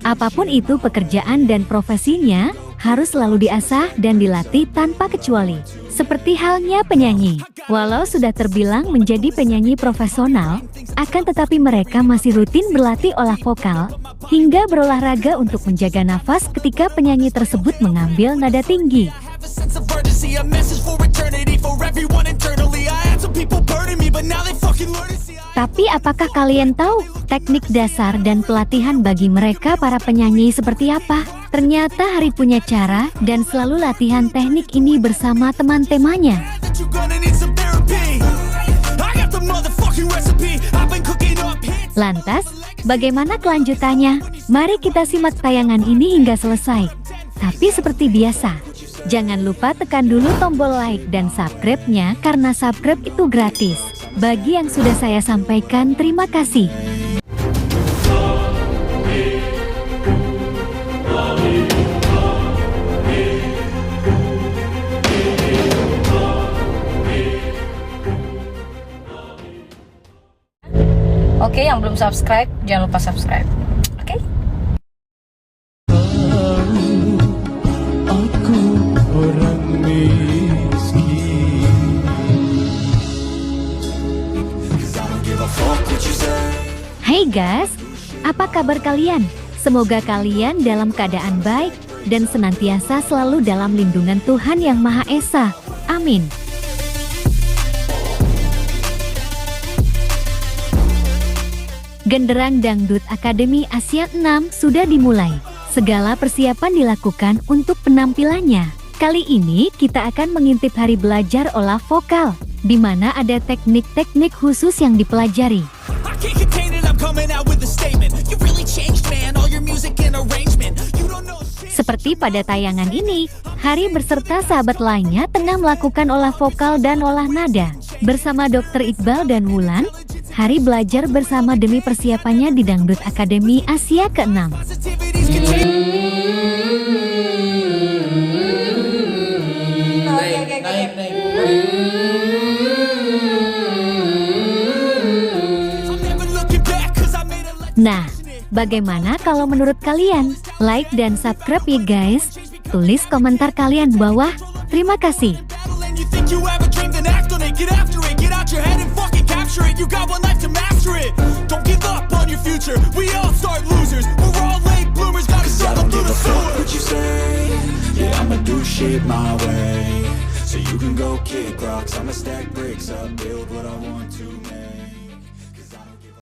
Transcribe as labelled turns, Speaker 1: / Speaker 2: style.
Speaker 1: Apapun itu pekerjaan dan profesinya, harus selalu diasah dan dilatih tanpa kecuali. Seperti halnya penyanyi, walau sudah terbilang menjadi penyanyi profesional, akan tetapi mereka masih rutin berlatih olah vokal, hingga berolahraga untuk menjaga nafas ketika penyanyi tersebut mengambil nada tinggi. Tapi apakah kalian tahu teknik dasar dan pelatihan bagi mereka para penyanyi seperti apa? Ternyata Hari punya cara dan selalu latihan teknik ini bersama teman-temannya. Lantas, bagaimana kelanjutannya? Mari kita simak tayangan ini hingga selesai. Tapi seperti biasa, jangan lupa tekan dulu tombol like dan subscribe-nya karena subscribe itu gratis. Bagi yang sudah saya sampaikan, terima kasih.
Speaker 2: Oke, yang belum subscribe, jangan lupa subscribe. Oke?
Speaker 3: Aku orang miskin.
Speaker 1: Hai guys, apa kabar kalian? Semoga kalian dalam keadaan baik dan senantiasa selalu dalam lindungan Tuhan Yang Maha Esa. Amin. Genderang Dangdut Akademi Asia 6 sudah dimulai. Segala persiapan dilakukan untuk penampilannya. Kali ini kita akan mengintip hari belajar olah vokal, di mana ada teknik-teknik khusus yang dipelajari. Seperti pada tayangan ini, Hari beserta sahabat lainnya tengah melakukan olah vokal dan olah nada. Bersama Dr. Iqbal dan Wulan, Hari belajar bersama demi persiapannya di Dangdut Akademi Asia ke-6. Nah, bagaimana kalau menurut kalian? Like dan subscribe ya guys. Tulis komentar kalian di bawah. Terima kasih. You got one life to master it. Don't give up on your future. We all start losers. We're all late bloomers. Gotta struggle through the sewer. What you say? Yeah, I'ma do shit my way. So you can go kick rocks. I'ma stack bricks up, build what I want to make.